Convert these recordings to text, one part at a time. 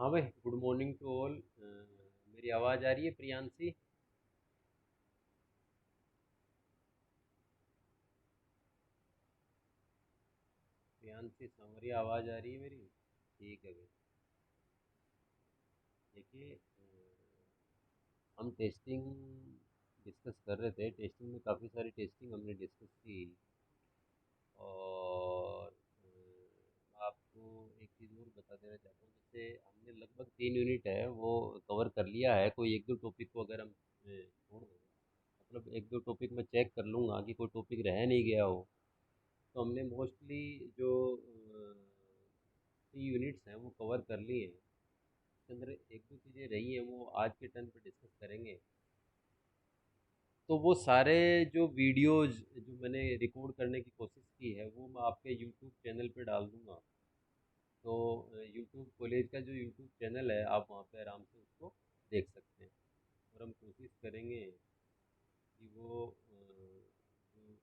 हाँ भाई, good morning to all. मेरी आवाज़ आ रही है प्रियांशी? प्रियांशी सांवरिया, आवाज़ आ रही है मेरी? ठीक है भाई। देखिए, हम टेस्टिंग डिस्कस कर रहे थे। टेस्टिंग में काफ़ी सारी टेस्टिंग हमने डिस्कस की। और आपको एक चीज़ और बता देना चाहता हूँ। जैसे हमने लगभग 3 यूनिट है वो कवर कर लिया है। कोई एक दो टॉपिक को अगर हम छोड़ दें, मतलब एक दो टॉपिक मैं चेक कर लूँगा कि कोई टॉपिक रह नहीं गया हो, तो हमने मोस्टली जो 3 यूनिट्स हैं वो कवर कर लिए हैं। उसके अंदर एक दो चीज़ें रही हैं वो आज के टर्न पे डिस्कस करेंगे। तो वो सारे जो वीडियोज़ जो मैंने रिकॉर्ड करने की कोशिश की है वो मैं आपके यूट्यूब चैनल पे डाल दूँगा। तो यूट्यूब कॉलेज का जो यूट्यूब चैनल है, आप वहाँ पे आराम से उसको देख सकते हैं। और हम कोशिश करेंगे कि वो जो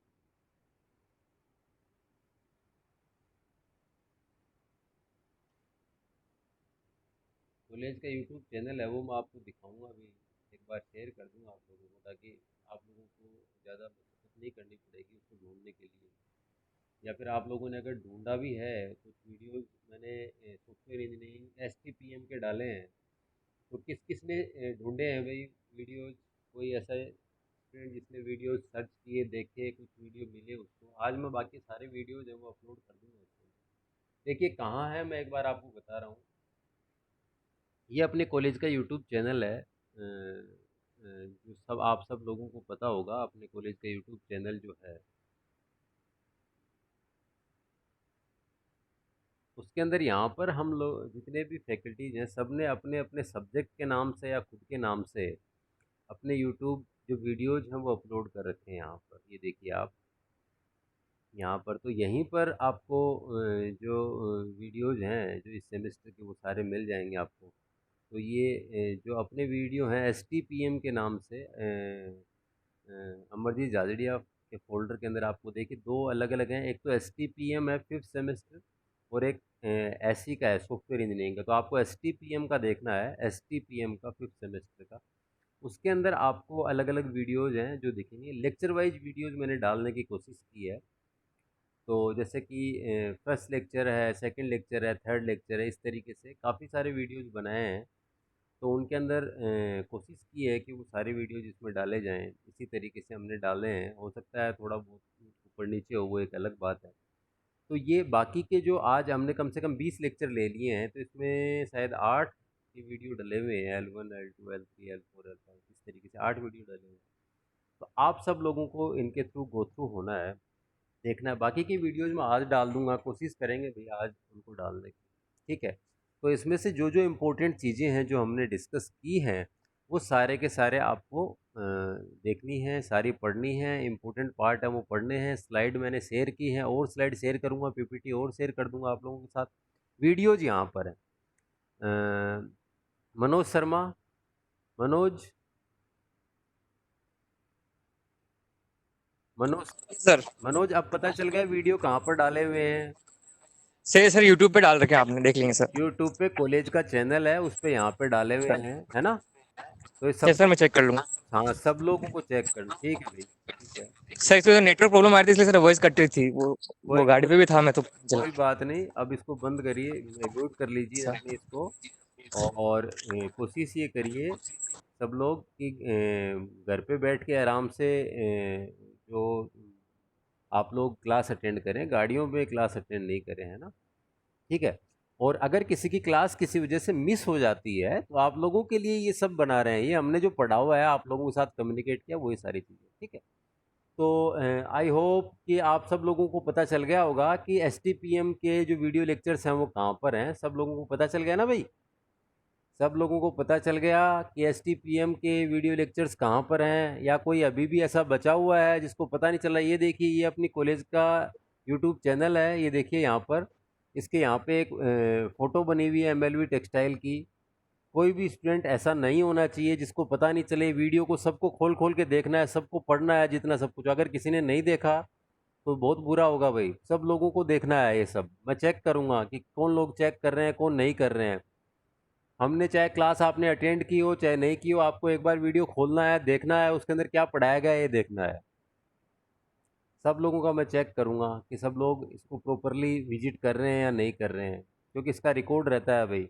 कॉलेज का यूट्यूब चैनल है वो मैं आपको दिखाऊंगा अभी। एक बार शेयर कर दूंगा आप लोगों को, ताकि आप लोगों को ज़्यादा मेहनत नहीं करनी पड़ेगी उसको ढूंढने के लिए। या फिर आप लोगों ने अगर ढूंढा भी है, कुछ वीडियोस मैंने सॉफ्टवेयर इंजीनियरिंग STPM के डाले हैं, तो किस किस ने ढूंढे हैं भाई वीडियोस? कोई ऐसा स्टूडेंट जिसने वीडियोस सर्च किए, देखे, कुछ वीडियो मिले उसको? आज मैं बाकी सारे वीडियोज हैं वो अपलोड कर दूंगा उसके अंदर। देखिए कहाँ है, मैं एक बार आपको बता रहा हूँ। ये अपने कॉलेज का यूट्यूब चैनल है। जो आप सब लोगों को पता होगा, अपने कॉलेज का यूट्यूब चैनल जो है उसके अंदर यहाँ पर हम लोग जितने भी फैकल्टीज हैं सब ने अपने अपने सब्जेक्ट के नाम से या खुद के नाम से अपने यूट्यूब जो वीडियोज हैं वो अपलोड कर रखे हैं यहाँ पर। ये देखिए आप यहाँ पर, तो यहीं पर आपको जो वीडियोज हैं जो इस सेमेस्टर के वो सारे मिल जाएंगे आपको। तो ये जो अपने वीडियो हैं STPM के नाम से, अमरजीत जाजड़िया के फोल्डर के अंदर आपको देखिए दो अलग अलग हैं। एक तो STPM है 5th सेमेस्टर, और एक SE का है, सॉफ्टवेयर इंजीनियरिंग का। तो आपको STPM का देखना है, STPM का 5th सेमेस्टर का। उसके अंदर आपको अलग अलग वीडियोज़ हैं जो दिखेंगे। लेक्चर वाइज वीडियोज़ मैंने डालने की कोशिश की है। तो जैसे कि फर्स्ट लेक्चर है, सेकंड लेक्चर है, थर्ड लेक्चर है, इस तरीके से काफ़ी सारे वीडियोज़ बनाए हैं। तो उनके अंदर कोशिश की है कि वो सारे वीडियो जिसमें डाले जाएं, इसी तरीके से हमने डाले हैं। हो सकता है थोड़ा बहुत ऊपर नीचे हो, वो एक अलग बात है। तो ये बाकी के जो आज हमने कम से कम 20 लेक्चर ले लिए हैं, तो इसमें शायद 8 की वीडियो डले हुए हैं। L1 L2 L3 L4 L5, इस तरीके से 8 वीडियो डले हुए हैं। तो आप सब लोगों को इनके थ्रू गो थ्रू होना है, देखना है। बाकी की वीडियोज़ मैं आज डाल दूंगा, कोशिश करेंगे भैया आज उनको डालने की। ठीक है। तो इसमें से जो जो इम्पोर्टेंट चीज़ें हैं जो हमने डिस्कस की हैं वो सारे के सारे आपको देखनी है, सारी पढ़नी है। इम्पोर्टेंट पार्ट है वो पढ़ने हैं। स्लाइड मैंने शेयर की है, और स्लाइड शेयर करूँगा, PPT और शेयर कर दूंगा आप लोगों के साथ। वीडियोज़ यहाँ पर है। मनोज शर्मा, मनोज, मनोज, सर मनोज, अब पता चल गया वीडियो कहाँ पर डाले हुए हैं? सर यूट्यूब पे डाल रखे हैं आपने, देख लेंगे सर। यूट्यूब पे कॉलेज का चैनल है, उस पे यहाँ पे डाले हुए सर हैं, है ना? तो ये सर सबको, मैं चेक कर लूंगा। हाँ सब लोगों को चेक करना। ठीक है भाई, ठीक है। सर इसमें नेटवर्क प्रॉब्लम आ रही थी, इसलिए सर वॉइस कट रही थी। वो कोई गाड़ी कोई पे भी था मैं तो चला। कोई बात नहीं, अब इसको बंद करिए, म्यूट कर लीजिए सर अपने इसको। और कोशिश ये करिए सब लोग कि घर पे बैठ के आराम से जो आप लोग क्लास अटेंड करें, गाड़ियों में क्लास अटेंड नहीं करें, है ना? ठीक है। और अगर किसी की क्लास किसी वजह से मिस हो जाती है, तो आप लोगों के लिए ये सब बना रहे हैं। ये हमने जो पढ़ा हुआ है आप लोगों के साथ कम्युनिकेट किया, वही सारी चीज़ें। ठीक है। तो आई होप कि आप सब लोगों को पता चल गया होगा कि STPM के जो वीडियो लेक्चर्स हैं वो कहाँ पर हैं। सब लोगों को पता चल गया ना भाई? सब लोगों को पता चल गया कि STPM के वीडियो लेक्चर्स कहाँ पर हैं? या कोई अभी भी ऐसा बचा हुआ है जिसको पता नहीं चला? ये देखिए, ये अपनी कॉलेज का यूट्यूब चैनल है। ये देखिए यहाँ पर, इसके यहाँ पे एक फ़ोटो बनी हुई है MLV टेक्सटाइल की। कोई भी स्टूडेंट ऐसा नहीं होना चाहिए जिसको पता नहीं चले। वीडियो को सबको खोल खोल के देखना है, सबको पढ़ना है जितना सब कुछ। अगर किसी ने नहीं देखा तो बहुत बुरा होगा भाई। सब लोगों को देखना है ये सब। मैं चेक करूँगा कि कौन लोग चेक कर रहे हैं, कौन नहीं कर रहे हैं। हमने चाहे क्लास आपने अटेंड की हो चाहे नहीं की हो, आपको एक बार वीडियो खोलना है, देखना है, उसके अंदर क्या पढ़ाया गया है ये देखना है। सब लोगों का मैं चेक करूँगा कि सब लोग इसको प्रॉपरली विजिट कर रहे हैं या नहीं कर रहे हैं, क्योंकि इसका रिकॉर्ड रहता है भाई।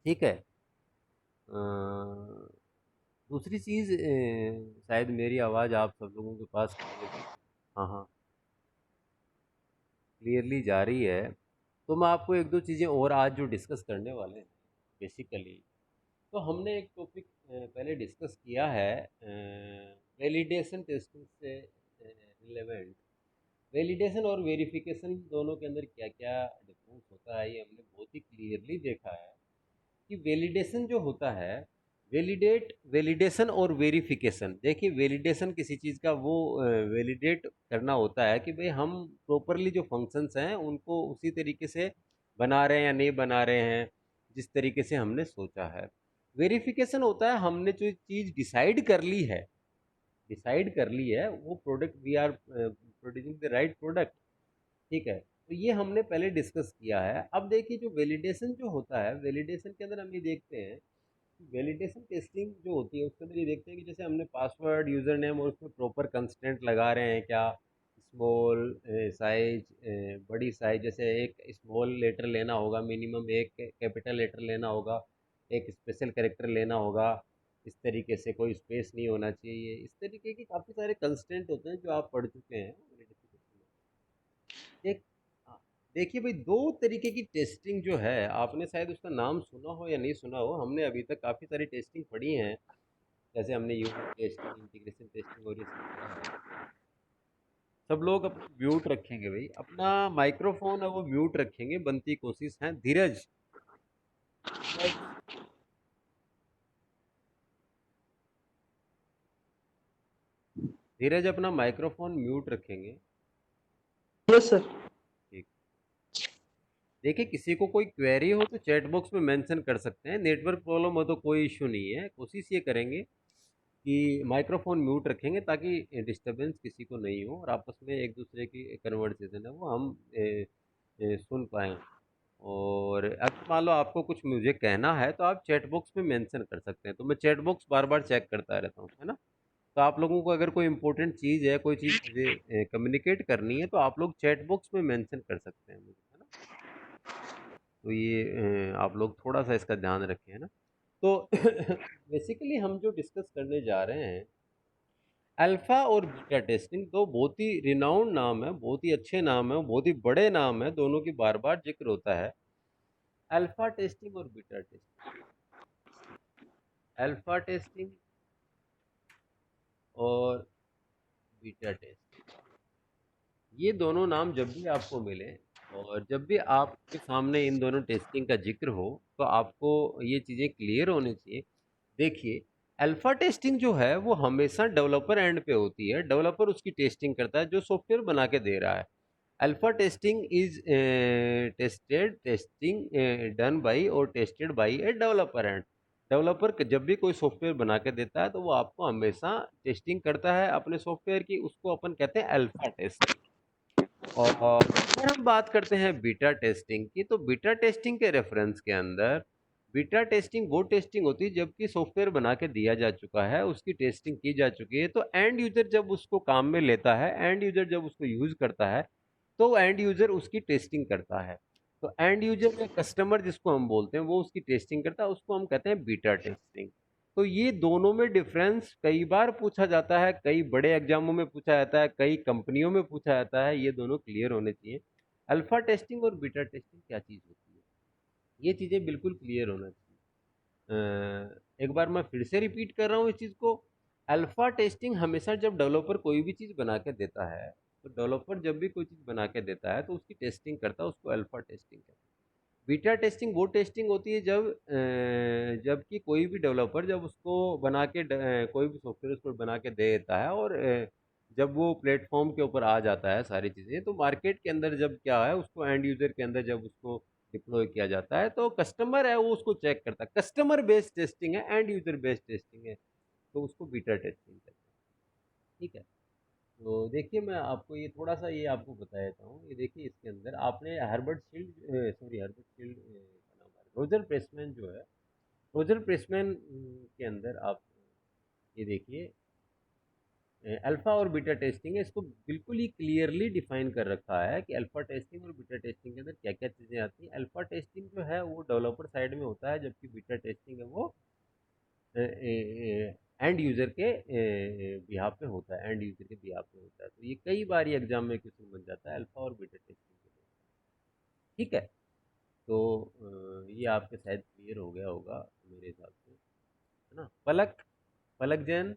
ठीक है। दूसरी चीज़, शायद मेरी आवाज़ आप सब लोगों के पास हाँ हाँ क्लियरली जा रही है। तो मैं आपको एक दो चीज़ें और आज जो डिस्कस करने वाले हैं बेसिकली, तो हमने एक टॉपिक पहले डिस्कस किया है वैलिडेशन टेस्टिंग से रिलेवेंट। वैलिडेशन और वेरिफिकेशन दोनों के अंदर क्या क्या डिफरेंस होता है ये हमने बहुत ही क्लियरली देखा है कि वैलिडेशन जो होता है, वैलिडेशन और वेरिफिकेशन, देखिए वैलिडेशन किसी चीज़ का वो वैलिडेट करना होता है कि भाई हम प्रॉपरली जो फंक्शंस हैं उनको उसी तरीके से बना रहे हैं या नहीं बना रहे हैं जिस तरीके से हमने सोचा है। वेरिफिकेशन होता है हमने जो चीज़ डिसाइड कर ली है वो product we are producing the right product. ठीक है, तो ये हमने पहले डिस्कस किया है। अब देखिए जो वैलिडेशन जो होता है, वैलिडेशन के अंदर हम ये देखते हैं, वैलिडेशन टेस्टिंग जो होती है उसके अंदर ये देखते हैं कि जैसे हमने पासवर्ड यूज़र नेम और उसमें प्रॉपर कंस्टेंट लगा रहे हैं क्या, स्मॉल साइज, बड़ी साइज, जैसे एक स्मॉल लेटर लेना होगा मिनिमम, एक कैपिटल लेटर लेना होगा, एक स्पेशल कैरेक्टर लेना होगा, इस तरीके से कोई स्पेस नहीं होना चाहिए, इस तरीके के काफ़ी सारे कंस्टेंट होते हैं जो आप पढ़ चुके हैं वैलिडेशन में। एक हाँ, देखिए भाई दो तरीके की टेस्टिंग जो है, आपने शायद उसका नाम सुना हो या नहीं सुना हो, हमने अभी तक काफ़ी सारी टेस्टिंग पढ़ी हैं। जैसे हमने यूनिट टेस्टिंग, इंटीग्रेशन टेस्टिंग और ये सब पढ़ा है। सब लोग अपना म्यूट रखेंगे भाई, अपना माइक्रोफोन है वो म्यूट रखेंगे, बनती कोशिश है। धीरज, धीरज, धीरज अपना माइक्रोफोन म्यूट रखेंगे। Yes sir. ठीक। देखिए किसी को कोई क्वेरी हो तो चैट बॉक्स में मेंशन कर सकते हैं, नेटवर्क प्रॉब्लम हो तो कोई इशू नहीं है। कोशिश ये करेंगे कि माइक्रोफोन म्यूट रखेंगे ताकि डिस्टरबेंस किसी को नहीं हो और आपस में एक दूसरे की कन्वर्सेशन है वो हम सुन पाएँ। और अगर मान लो आपको कुछ मुझे कहना है तो आप चैट बॉक्स में मेंशन कर सकते हैं, तो मैं चैट बॉक्स बार बार चेक करता रहता हूँ, है ना। तो आप लोगों को अगर कोई इंपॉर्टेंट चीज़ है, कोई चीज़ मुझे कम्युनिकेट करनी है तो आप लोग चैट बॉक्स में मेंशन कर सकते हैं मुझे, है ना। तो ये आप लोग थोड़ा सा इसका ध्यान रखें, है ना। तो बेसिकली हम जो डिस्कस करने जा रहे हैं, अल्फा और बीटा टेस्टिंग, दो बहुत ही रिनाउंड नाम है, बहुत ही अच्छे नाम है, बहुत ही बड़े नाम है, दोनों की बार बार जिक्र होता है। अल्फा टेस्टिंग और बीटा टेस्टिंग, अल्फा टेस्टिंग और बीटा टेस्टिंग, ये दोनों नाम जब भी आपको मिले और जब भी आपके सामने इन दोनों टेस्टिंग का जिक्र हो तो आपको ये चीज़ें क्लियर होनी चाहिए। देखिए अल्फा टेस्टिंग जो है वो हमेशा डेवलपर एंड पे होती है, डेवलपर उसकी टेस्टिंग करता है जो सॉफ्टवेयर बना के दे रहा है। Alpha testing is testing done by और tested by a developer and, developer जब भी कोई सॉफ्टवेयर बना के देता है तो वो आपको हमेशा टेस्टिंग करता है अपने सॉफ्टवेयर की, उसको अपन कहते हैं अल्फा टेस्टिंग। और अगर हम बात करते हैं बीटा टेस्टिंग की, तो बीटा टेस्टिंग के रेफरेंस के अंदर बीटा टेस्टिंग वो टेस्टिंग होती है जबकि सॉफ्टवेयर बना के दिया जा चुका है, उसकी टेस्टिंग की जा चुकी है, तो एंड यूजर जब उसको काम में लेता है, एंड यूजर जब उसको यूज करता है तो एंड यूजर उसकी टेस्टिंग करता है। तो एंड यूजर या कस्टमर जिसको हम बोलते हैं वो उसकी टेस्टिंग करता है, उसको हम कहते हैं बीटा टेस्टिंग। तो ये दोनों में डिफरेंस कई बार पूछा जाता है, कई बड़े एग्जामों में पूछा जाता है, कई कंपनियों में पूछा जाता है, ये दोनों क्लियर होने चाहिए। अल्फा टेस्टिंग और बीटा टेस्टिंग क्या चीज़ होती है, ये चीज़ें बिल्कुल क्लियर होना चाहिए। एक बार मैं फिर से रिपीट कर रहा हूँ इस चीज़ को। अल्फा टेस्टिंग हमेशा जब डेवलपर कोई भी चीज़ बना के देता है, तो डेवलपर जब भी कोई चीज़ बना के देता है तो उसकी टेस्टिंग करता है, उसको अल्फा टेस्टिंग कहते हैं। बीटा टेस्टिंग वो टेस्टिंग होती है जबकि कोई भी डेवलपर जब उसको बना के कोई भी सॉफ्टवेयर उसको बना के दे देता है और जब वो प्लेटफॉर्म के ऊपर आ जाता है सारी चीज़ें, तो मार्केट के अंदर जब क्या है उसको एंड यूज़र के अंदर जब उसको डिप्लॉय किया जाता है तो कस्टमर है वो उसको चेक करता है, कस्टमर बेस्ड टेस्टिंग है, एंड यूज़र बेस्ड टेस्टिंग है, तो उसको बीटा टेस्टिंग कहते हैं। ठीक है। तो देखिए मैं आपको ये थोड़ा सा ये आपको बता देता हूँ, ये देखिए इसके अंदर आपने Herbert shield, sorry Herbert shield का नाम है, रोजर प्रेसमैन जो है रोजर प्रेसमैन के अंदर आप ये देखिए, अल्फा और बीटा टेस्टिंग है, इसको बिल्कुल ही क्लियरली डिफाइन कर रखा है कि अल्फा टेस्टिंग और बीटा टेस्टिंग के अंदर क्या क्या चीज़ें आती हैं। अल्फा टेस्टिंग जो है वो डेवलपर साइड में होता है, जबकि बीटा टेस्टिंग है वो एंड यूजर के बिहाफ पे होता है, एंड यूजर के बिहाफ पे होता है। तो ये कई बार ये एग्जाम में क्वेश्चन बन जाता है अल्फा और बीटा टेस्टिंग के लिए। ठीक है, तो ये आपके शायद क्लियर हो गया होगा मेरे हिसाब से, है ना। पलक, पलक जैन,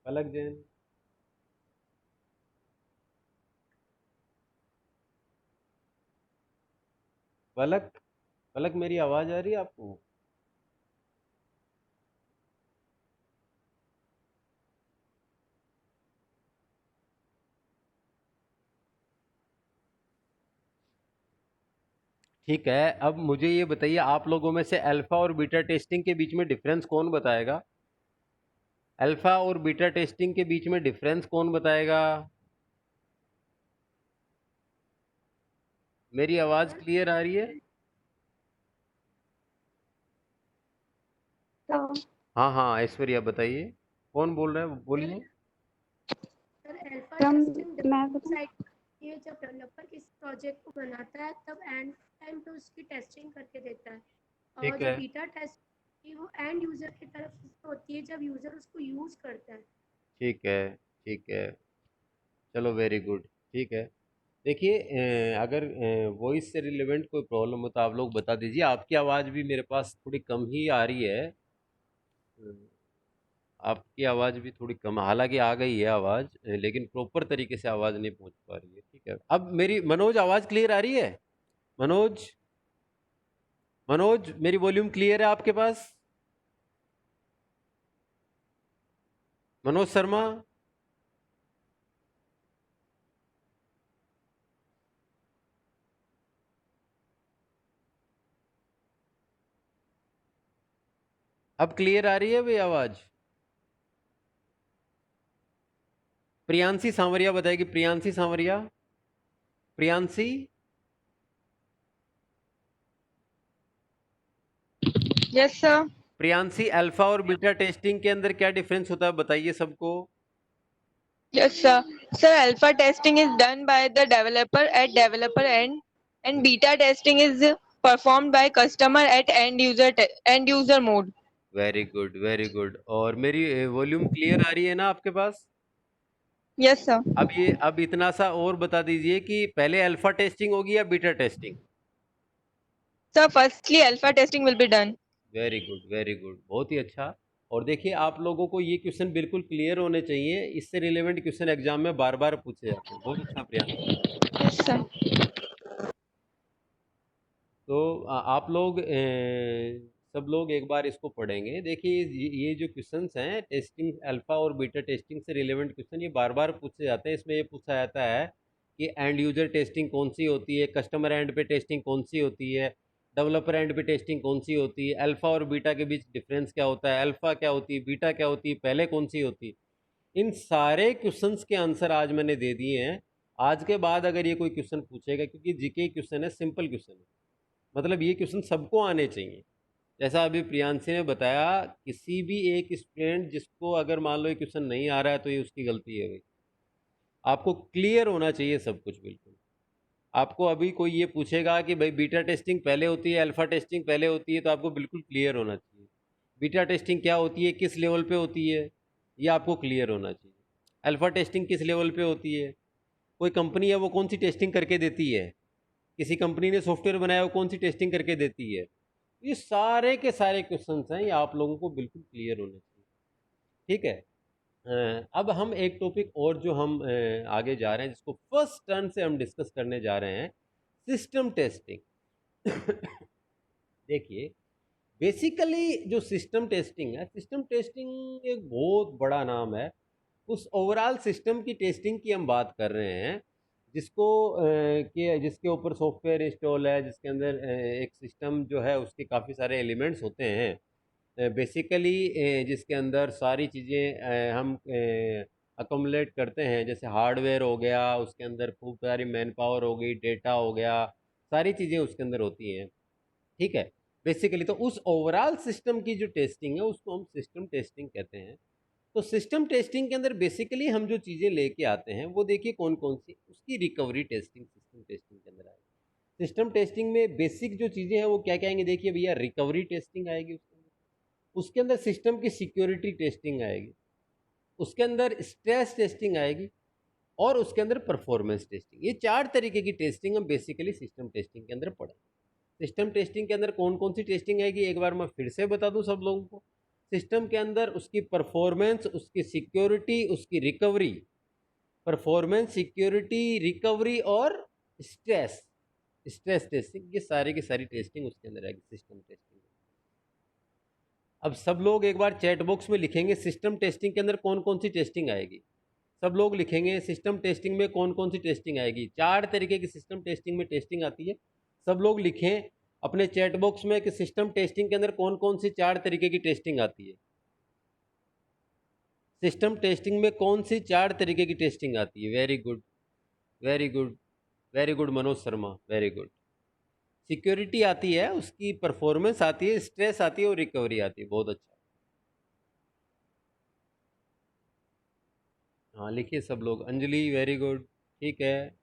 पलक जैन। पलक, पलक मेरी आवाज़ आ रही है आपको? ठीक है, अब मुझे ये बताइए, आप लोगों में से अल्फा और बीटा टेस्टिंग के बीच में डिफरेंस कौन बताएगा? अल्फा और बीटा टेस्टिंग के बीच में डिफरेंस कौन बताएगा? मेरी आवाज क्लियर आ रही है? हाँ हाँ, ऐश्वर्या बताइए, कौन बोल रहा है, बोलिए। सर अल्फा टेस्टिंग मैं बताऊं? साइट ये जब डेवलपर किसी प्रोजेक्ट को बनाता है तब एंड टाइम पे उसकी टेस्टिंग करके देता है, और ठीक जो है, बीटा टेस्ट वो एंड यूजर की तरफ से होती है जब यूजर उसको यूज करता है। ठीक है, ठीक है, चलो वेरी गुड। ठीक है, देखिए, अगर वॉइस से रिलेवेंट कोई प्रॉब्लम हो तो आप लोग बता दीजिए। आपकी आवाज़ भी मेरे पास थोड़ी कम ही आ रही है, आपकी आवाज़ भी थोड़ी कम, हालांकि आ गई है आवाज़, लेकिन प्रॉपर तरीके से आवाज़ नहीं पहुंच पा रही है। ठीक है, अब मेरी मनोज आवाज़ क्लियर आ रही है? मनोज, मनोज मेरी वॉल्यूम क्लियर है आपके पास? मनोज शर्मा, अब क्लियर आ रही है भाई आवाज़? प्रियांशी सांवरिया बताएगी, Priyanshi Sanwariya, Priyanshi. Yes sir. Priyanshi, alpha और बीटा टेस्टिंग के अंदर क्या डिफरेंस होता है बताइए सबको। Yes, sir. Sir, alpha testing is done by the developer at developer end, and beta testing is performed by customer at end user mode. Very good, very good. और मेरी volume clear आ रही है ना आपके पास? Yes, sir. अब इतना सा और बता दीजिए कि पहले अल्फा टेस्टिंग होगी या beta testing? Sir, firstly, alpha testing will be done. Very good, very good, बहुत ही अच्छा। और देखिए, आप लोगों को ये क्वेश्चन बिल्कुल क्लियर होने चाहिए, इससे रिलेवेंट क्वेश्चन एग्जाम में बार बार पूछे जाते हैं। बहुत अच्छा प्रियांशी। Yes, sir. तो आप लोग सब लोग एक बार इसको पढ़ेंगे। देखिए, ये जो क्वेश्चंस हैं टेस्टिंग अल्फा और बीटा टेस्टिंग से रिलेवेंट क्वेश्चन, ये बार बार पूछे जाते हैं। इसमें ये पूछा जाता है कि एंड यूजर टेस्टिंग कौन सी होती है, कस्टमर एंड पे टेस्टिंग कौन सी होती है, डेवलपर एंड पे टेस्टिंग कौन सी होती है, अल्फा और बीटा के बीच डिफरेंस क्या होता है, अल्फा क्या होती है, बीटा क्या होती है, पहले कौन सी होती है। इन सारे क्वेश्चंस के आंसर आज मैंने दे दिए हैं। आज के बाद अगर ये कोई क्वेश्चन पूछेगा, क्योंकि जीके क्वेश्चन है, सिंपल क्वेश्चन है, मतलब ये क्वेश्चन सबको आने चाहिए। जैसा अभी प्रियांशी ने बताया, किसी भी एक स्टूडेंट जिसको अगर मान लो ये क्वेश्चन नहीं आ रहा है तो ये उसकी गलती है भाई। आपको क्लियर होना चाहिए सब कुछ बिल्कुल। आपको अभी कोई ये पूछेगा कि भाई बीटा टेस्टिंग पहले होती है, अल्फा टेस्टिंग पहले होती है, तो आपको बिल्कुल क्लियर होना चाहिए बीटा टेस्टिंग क्या होती है, किस लेवल पे होती है, ये आपको क्लियर होना चाहिए। अल्फा टेस्टिंग किस लेवल पे होती है, कोई कंपनी है वो कौन सी टेस्टिंग करके देती है, किसी कंपनी ने सॉफ्टवेयर बनाया वो कौन सी टेस्टिंग करके देती है। ये सारे के सारे क्वेश्चंस हैं, ये आप लोगों को बिल्कुल क्लियर होने चाहिए। ठीक है, अब हम एक टॉपिक और जो हम आगे जा रहे हैं, जिसको फर्स्ट टर्न से हम डिस्कस करने जा रहे हैं, सिस्टम टेस्टिंग। देखिए, बेसिकली जो सिस्टम टेस्टिंग है, सिस्टम टेस्टिंग एक बहुत बड़ा नाम है। उस ओवरऑल सिस्टम की टेस्टिंग की हम बात कर रहे हैं, जिसको कि जिसके ऊपर सॉफ्टवेयर इंस्टॉल है, जिसके अंदर एक सिस्टम जो है उसके काफ़ी सारे एलिमेंट्स होते हैं बेसिकली, जिसके अंदर सारी चीज़ें हम अकोमोलेट करते हैं। जैसे हार्डवेयर हो गया, उसके अंदर खूब सारी मैन पावर हो गई, डेटा हो गया, सारी चीज़ें उसके अंदर होती हैं। ठीक है, बेसिकली। तो उस ओवरऑल सिस्टम की जो टेस्टिंग है उसको हम सिस्टम टेस्टिंग कहते हैं। तो सिस्टम टेस्टिंग के अंदर बेसिकली हम जो चीज़ें लेके आते हैं वो देखिए कौन कौन सी, उसकी रिकवरी टेस्टिंग सिस्टम टेस्टिंग के अंदर आएगी। सिस्टम टेस्टिंग में बेसिक जो चीज़ें हैं वो क्या क्या आएंगी, देखिए भैया, रिकवरी टेस्टिंग आएगी उसके अंदर सिस्टम की सिक्योरिटी टेस्टिंग आएगी, उसके अंदर स्ट्रेस टेस्टिंग आएगी, और उसके अंदर परफॉर्मेंस टेस्टिंग। ये 4 तरीके की टेस्टिंग हम बेसिकली सिस्टम टेस्टिंग के अंदर पढ़ेंगे। सिस्टम टेस्टिंग के अंदर कौन कौन सी टेस्टिंग आएगी एक बार मैं फिर से बता दूं सब लोगों को। सिस्टम के अंदर उसकी परफॉर्मेंस, उसकी सिक्योरिटी, उसकी रिकवरी, परफॉर्मेंस, सिक्योरिटी, रिकवरी और स्ट्रेस स्ट्रेस टेस्टिंग, ये सारी की सारी टेस्टिंग उसके अंदर आएगी सिस्टम टेस्टिंग। अब सब लोग एक बार चैट बॉक्स में लिखेंगे सिस्टम टेस्टिंग के अंदर कौन कौन सी टेस्टिंग आएगी। सब लोग लिखेंगे सिस्टम टेस्टिंग में कौन कौन सी टेस्टिंग आएगी। 4 तरीके की सिस्टम टेस्टिंग में टेस्टिंग आती है। सब लोग लिखें अपने चैट बॉक्स में कि सिस्टम टेस्टिंग के अंदर कौन कौन सी 4 तरीके की टेस्टिंग आती है। सिस्टम टेस्टिंग में कौन सी 4 तरीके की टेस्टिंग आती है। Very good, very good, very good Manoj Sharma, very good. Security आती है, उसकी परफॉर्मेंस आती है, स्ट्रेस आती है और रिकवरी आती है। बहुत अच्छा। हाँ लिखिए सब लोग। अंजलि वेरी गुड, ठीक है।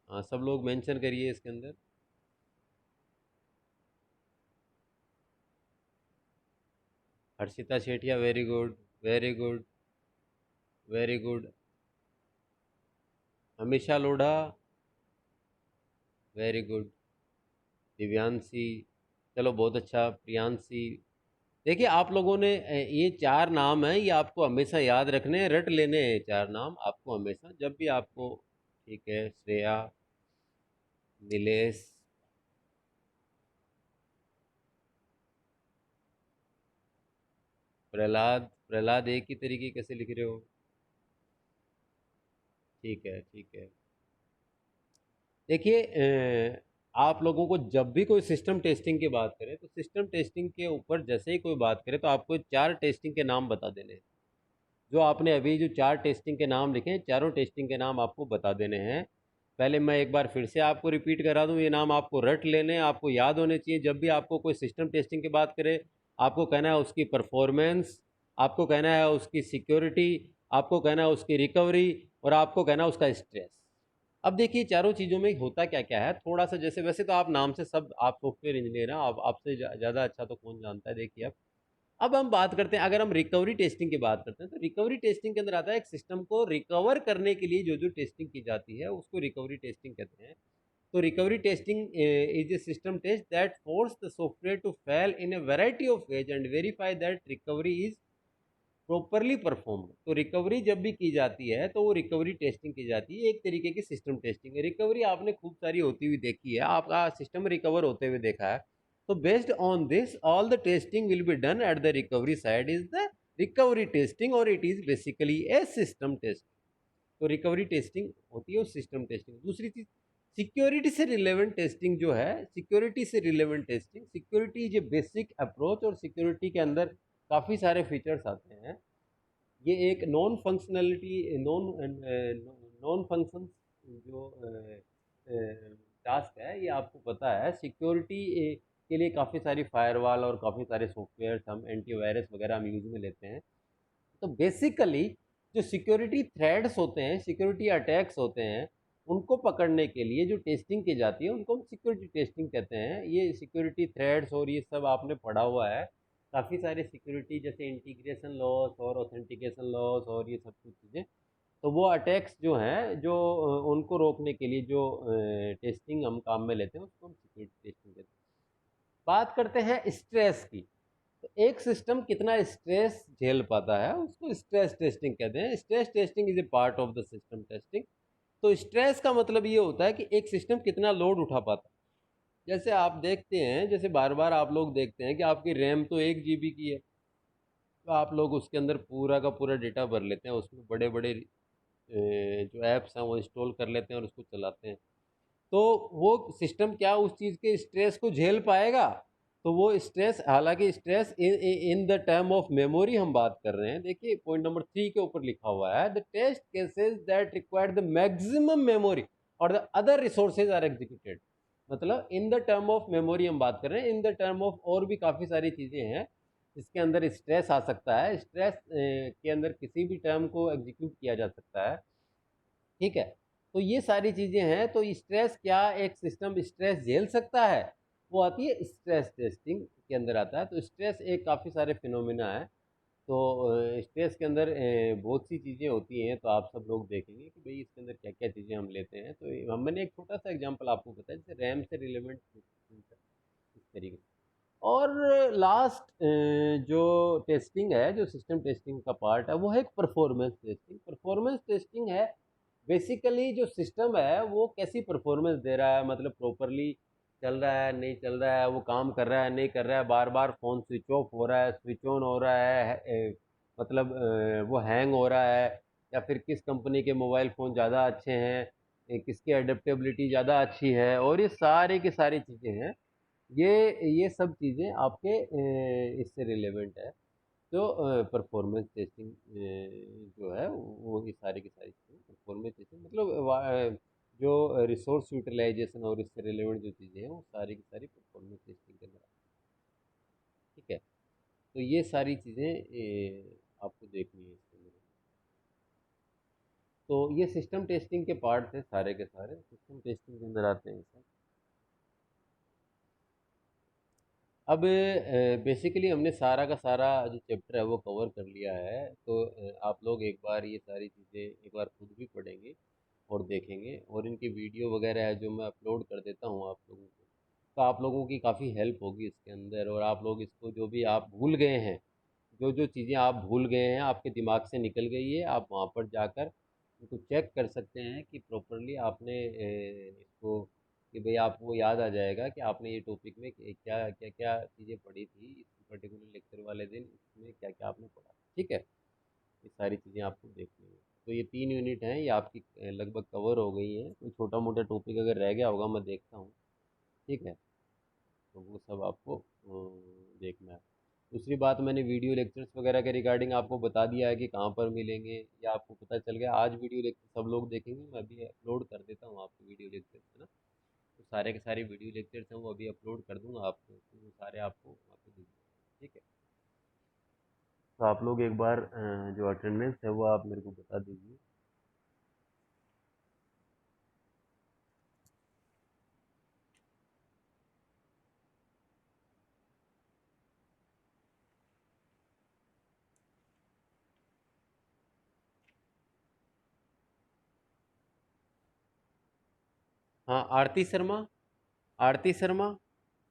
हाँ सब लोग मेंशन करिए इसके अंदर। Harshita Shethia very good, very good, very good. हमेशा लोढ़ा वेरी गुड। दिव्यांशी, चलो बहुत अच्छा। प्रियांशी, देखिए आप लोगों ने ये 4 नाम हैं, ये आपको हमेशा याद रखने हैं, रट लेने हैं। 4 नाम आपको हमेशा जब भी आपको, ठीक है। श्रेया, नीलेश, प्रहलाद, प्रहलाद एक ही तरीके कैसे लिख रहे हो, ठीक है, ठीक है। देखिए आप लोगों को जब भी कोई सिस्टम टेस्टिंग की बात करें तो सिस्टम टेस्टिंग के ऊपर जैसे ही कोई बात करे तो आपको 4 टेस्टिंग के नाम बता देने हैं। जो आपने अभी जो 4 टेस्टिंग के नाम लिखे हैं, चारों टेस्टिंग के नाम आपको बता देने हैं। पहले मैं एक बार फिर से आपको रिपीट करा दूं, ये नाम आपको रट लेने, आपको याद होने चाहिए। जब भी आपको कोई सिस्टम टेस्टिंग की बात करे, आपको कहना है उसकी परफॉर्मेंस, आपको कहना है उसकी सिक्योरिटी, आपको कहना है उसकी रिकवरी, और आपको कहना है उसका स्ट्रेस। अब देखिए चारों चीज़ों में होता क्या क्या है, थोड़ा सा जैसे, वैसे तो आप नाम से सब आप सॉफ्टवेयर इंजीनियर हैं, आप आपसे ज़्यादा अच्छा तो कौन जानता है। देखिए अब हम बात करते हैं, अगर हम रिकवरी टेस्टिंग की बात करते हैं तो रिकवरी टेस्टिंग के अंदर आता है एक सिस्टम को रिकवर करने के लिए जो जो टेस्टिंग की जाती है उसको रिकवरी टेस्टिंग कहते हैं। तो recovery testing is a system test that force the software to fail in a variety of ways and verify that recovery is properly performed. तो रिकवरी जब भी की जाती है तो वो रिकवरी टेस्टिंग की जाती है, एक तरीके की सिस्टम टेस्टिंग है। रिकवरी आपने खूब सारी होती हुई देखी है, आपका सिस्टम रिकवर होते हुए देखा है। तो based on this all the testing will be done at the recovery side is the recovery testing, और it is basically a system test. तो रिकवरी टेस्टिंग होती है और सिस्टम टेस्टिंग। दूसरी चीज सिक्योरिटी से रिलेवेंट टेस्टिंग जो है, सिक्योरिटी से relevant testing, security is a basic approach, और सिक्योरिटी के अंदर काफ़ी सारे फीचर्स आते हैं। ये एक नॉन फंक्शनलिटी, नॉन फंक्शन जो टास्क है, ये आपको पता है। सिक्योरिटी के लिए काफ़ी सारी फायरवॉल और काफ़ी सारे सॉफ्टवेयर, हम एंटीवायरस वगैरह हम यूज़ में लेते हैं। तो बेसिकली जो सिक्योरिटी थ्रेड्स होते हैं, सिक्योरिटी अटैक्स होते हैं, उनको पकड़ने के लिए जो टेस्टिंग की जाती है उनको हम सिक्योरिटी टेस्टिंग कहते हैं। ये सिक्योरिटी थ्रेड्स और ये सब आपने पढ़ा हुआ है। काफ़ी सारे सिक्योरिटी जैसे इंटीग्रेशन लॉस और ऑथेंटिकेशन लॉस और ये सब कुछ चीज़ें, तो वो अटैक्स जो हैं, जो उनको रोकने के लिए जो टेस्टिंग हम काम में लेते हैं उसको हम सिक्योरिटी टेस्टिंग कहते हैं। बात करते हैं स्ट्रेस की। तो एक सिस्टम कितना स्ट्रेस झेल पाता है उसको स्ट्रेस टेस्टिंग कहते हैं। Stress testing is A part of the system testing. तो स्ट्रेस का मतलब ये होता है कि एक सिस्टम कितना लोड उठा पाता है। जैसे आप देखते हैं, जैसे बार बार आप लोग देखते हैं कि आपकी रैम तो 1 GB की है, तो आप लोग उसके अंदर पूरा का पूरा डेटा भर लेते हैं, उसमें बड़े बड़े जो ऐप्स हैं वो इंस्टॉल कर लेते हैं और उसको चलाते हैं। तो वो सिस्टम क्या उस चीज़ के स्ट्रेस को झेल पाएगा? तो वो स्ट्रेस, हालांकि stress in the term of memory हम बात कर रहे हैं। देखिए पॉइंट नंबर 3 के ऊपर लिखा हुआ है, the test cases that require the maximum memory और the other resources are executed. मतलब in the term of memory हम बात कर रहे हैं, इन द टर्म ऑफ और भी काफ़ी सारी चीज़ें हैं इसके अंदर। स्ट्रेस आ सकता है, स्ट्रेस के अंदर किसी भी टर्म को एग्जीक्यूट किया जा सकता है, ठीक है। तो ये सारी चीज़ें हैं। तो स्ट्रेस, क्या एक सिस्टम स्ट्रेस झेल सकता है, वो आती है स्ट्रेस टेस्टिंग के अंदर आता है। तो स्ट्रेस एक काफ़ी सारे फिनोमिना है। तो स्ट्रेस के अंदर बहुत सी चीज़ें होती हैं। तो आप सब लोग देखेंगे कि भाई इसके अंदर क्या क्या चीज़ें हम लेते हैं। तो मैंने एक छोटा सा एग्जांपल आपको बताया, जैसे रैम से रिलेवेंट इस तरीके से। और लास्ट जो टेस्टिंग है, जो सिस्टम टेस्टिंग का पार्ट है, वो है परफॉर्मेंस टेस्टिंग। परफॉर्मेंस टेस्टिंग है बेसिकली जो सिस्टम है वो कैसी परफॉर्मेंस दे रहा है, मतलब प्रॉपरली चल रहा है, नहीं चल रहा है, वो काम कर रहा है, नहीं कर रहा है, बार बार फ़ोन स्विच ऑफ हो रहा है, स्विच ऑन हो रहा है, मतलब वो हैंग हो रहा है, या फिर किस कंपनी के मोबाइल फ़ोन ज़्यादा अच्छे हैं, किसकी एडेप्टेबिलिटी ज़्यादा अच्छी है, और ये सारी की सारी चीज़ें हैं। ये सब चीज़ें आपके इससे रिलेवेंट है। तो परफॉर्मेंस टेस्टिंग जो है वो ये सारी की सारी चीज़ें परफॉर्मेंस टेस्टिंग, मतलब जो रिसोर्स यूटिलाइजेशन और इससे रिलेवेंट जो चीज़ें हैं वो सारी की सारी परफॉर्मेंस टेस्टिंग के अंदर आती है, ठीक है। तो ये सारी चीज़ें आपको देखनी है इसके अंदर। तो ये सिस्टम टेस्टिंग के पार्ट थे सारे के सारे, सिस्टम टेस्टिंग के अंदर आते हैं सर। अब बेसिकली हमने सारा का सारा जो चैप्टर है वो कवर कर लिया है। तो आप लोग एक बार ये सारी चीज़ें एक बार खुद भी पढ़ेंगे और देखेंगे, और इनकी वीडियो वगैरह है जो मैं अपलोड कर देता हूँ आप लोगों को, तो आप लोगों की काफ़ी हेल्प होगी इसके अंदर। और आप लोग इसको जो भी आप भूल गए हैं, जो जो चीज़ें आप भूल गए हैं, आपके दिमाग से निकल गई है, आप वहाँ पर जाकर उनको चेक कर सकते हैं कि प्रॉपरली आपने इसको, कि भाई आपको याद आ जाएगा कि आपने ये टॉपिक में क्या क्या क्या चीज़ें पढ़ी थी इस पर्टिकुलर लेक्चर वाले दिन, इसमें क्या क्या आपने पढ़ा, ठीक है। ये सारी चीज़ें आपको देखनी है। तो ये 3 यूनिट हैं, ये आपकी लगभग कवर हो गई हैं। कोई छोटा मोटा टॉपिक अगर रह गया होगा मैं देखता हूँ, ठीक है, तो वो सब आपको देखना है। दूसरी बात, मैंने वीडियो लेक्चर्स वगैरह के रिगार्डिंग आपको बता दिया है कि कहाँ पर मिलेंगे, या आपको पता चल गया। आज वीडियो लेक्चर सब लोग देखेंगे, मैं अभी अपलोड कर देता हूँ आपको वीडियो लेक्चर्स, है ना। तो सारे के सारे वीडियो लेक्चर्स हैं वो अभी अपलोड कर दूंगा आपको, तो वो सारे आपको वहाँ पे दिख जाएंगे, ठीक है। तो आप लोग एक बार जो अटेंडेंस है वो आप मेरे को बता दीजिए। हाँ, आरती शर्मा, आरती शर्मा,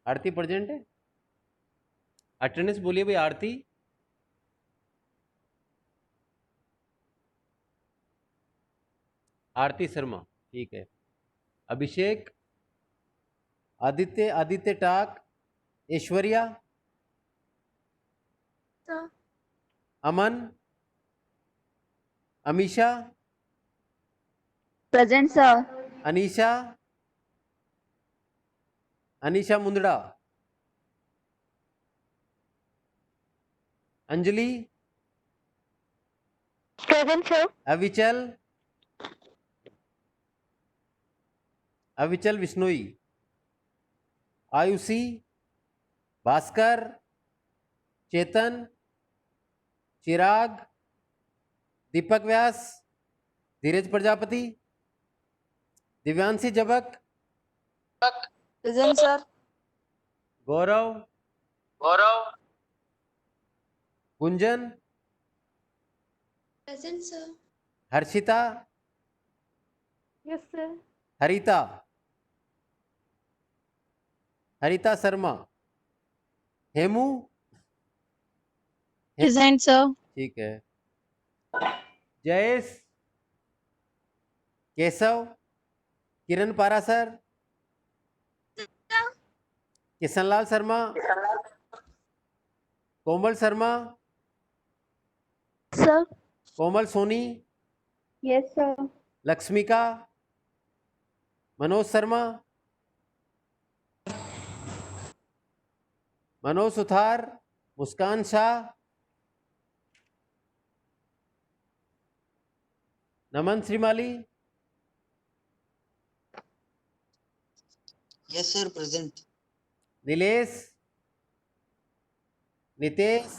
आरती प्रेजेंट है। अटेंडेंस बोलिए भाई, आरती, आरती शर्मा, ठीक है। Abhishek, Aditya, Aditya Tak, Aishwarya, sir Aman, Amisha, present sir. Anisha, Anisha Mundra, Anjali, present sir. Avichal, Avichal Vishnoi, Aayushi, Bhaskar, Chetan, Chirag, Deepak Vyas, Dheeraj Prajapati, Divyanshi Jabak, present sir. Gaurav, Gunjan, present sir. Harshita, yes sir. Harita, Harita Sharma, Hemu, present sir. ठीक है, Jayesh, Keshav, Kiran Parashar, Kishanlal Sharma, Komal Sharma, sir. Komal Soni, yes sir. Lakshmika, Manoj Sharma, Manoj Suthar, Muskan Shah, Naman Shrimali, Yes, sir. Present. Nilesh, Nitesh,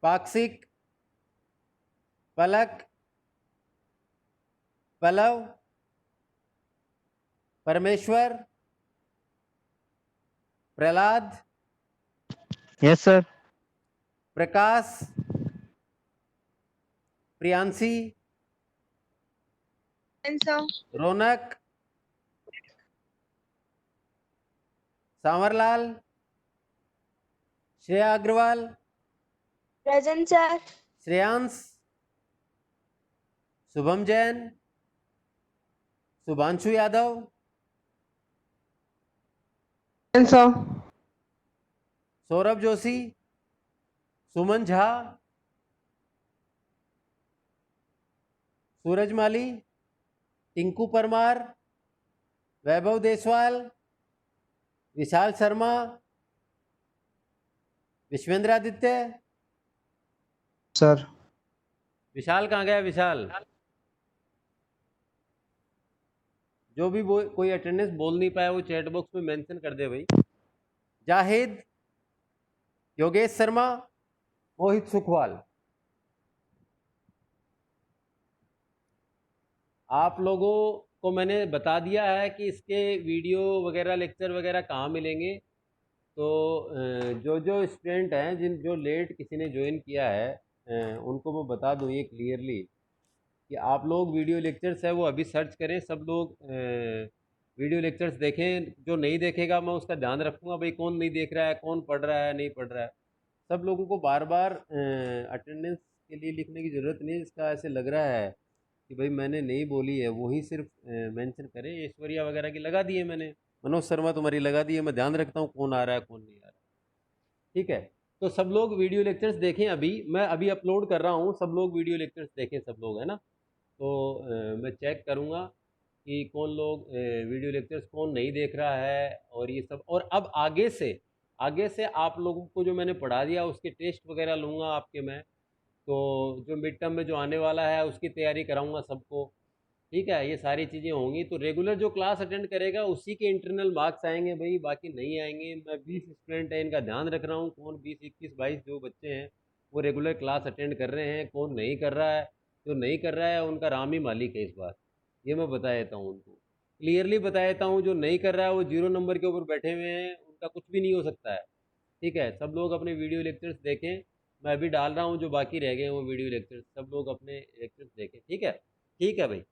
Pakshik, Palak, पलव, परमेश्वर, Prahlad, Yes, sir. Prakash, Priyanshi, And sir. Raunak, Sanwarlal, Shreya Agarwal, Present, sir. Shreyansh, Shubham Jain, Shubhanshu Yadav, Present, sir. Saurabh Joshi, Suman Jha, Suraj Mali, Tinku Parmar, Vaibhav Deswal, Vishal Sharma, विश्वेंद्रादित्य। Sir. विशाल कहाँ गया? विशाल, जो भी कोई attendance बोल नहीं पाया वो चैट बॉक्स में मेंशन कर दे भाई। जाहिद, योगेश शर्मा, मोहित सुखवाल। आप लोगों को मैंने बता दिया है कि इसके वीडियो वगैरह लेक्चर वगैरह कहाँ मिलेंगे। तो जो जो स्टूडेंट हैं जो लेट किसी ने ज्वाइन किया है उनको मैं बता दूँ ये क्लियरली कि आप लोग वीडियो लेक्चर्स है वो अभी सर्च करें। सब लोग वीडियो लेक्चर्स देखें। जो नहीं देखेगा मैं उसका ध्यान रखूँगा भाई कौन नहीं देख रहा है, कौन पढ़ रहा है, नहीं पढ़ रहा है। सब लोगों को बार बार अटेंडेंस के लिए लिखने की ज़रूरत नहीं है। इसका ऐसे लग रहा है कि भाई मैंने नहीं बोली है, वही सिर्फ मेंशन करें। ऐश्वर्या वगैरह की लगा दी है मैंने, मनोज शर्मा तुम्हारी लगा दी है। मैं ध्यान रखता हूँ कौन आ रहा है कौन नहीं आ रहा। ठीक है, तो सब लोग वीडियो लेक्चर्स देखें। अभी मैं अभी अपलोड कर रहा हूँ, सब लोग वीडियो लेक्चर्स देखें, सब लोग, है ना। तो मैं चेक करूँगा कि कौन लोग वीडियो लेक्चर्स कौन नहीं देख रहा है और ये सब। और अब आगे से आप लोगों को जो मैंने पढ़ा दिया उसके टेस्ट वगैरह लूँगा आपके मैं। तो जो मिड टर्म में जो आने वाला है उसकी तैयारी कराऊंगा सबको। ठीक है, ये सारी चीज़ें होंगी। तो रेगुलर जो क्लास अटेंड करेगा उसी के इंटरनल मार्क्स आएंगे भाई, बाकी नहीं आएंगे। मैं 20 स्टूडेंट है इनका ध्यान रख रहा हूँ, कौन 20, 21, 22 जो बच्चे हैं वो रेगुलर क्लास अटेंड कर रहे हैं, कौन नहीं कर रहा है। जो नहीं कर रहा है उनका राम ही मालिक है इस बार, ये मैं बता देता हूँ उनको, क्लियरली बता देता हूँ। जो नहीं कर रहा है वो 0 नंबर के ऊपर बैठे हुए हैं, उनका कुछ भी नहीं हो सकता है। ठीक है, सब लोग अपने वीडियो लेक्चर्स देखें। मैं अभी डाल रहा हूँ जो बाकी रह गए हैं वो वीडियो लेक्चर्स, सब लोग अपने लेक्चर्स देखें। ठीक है, ठीक है भाई।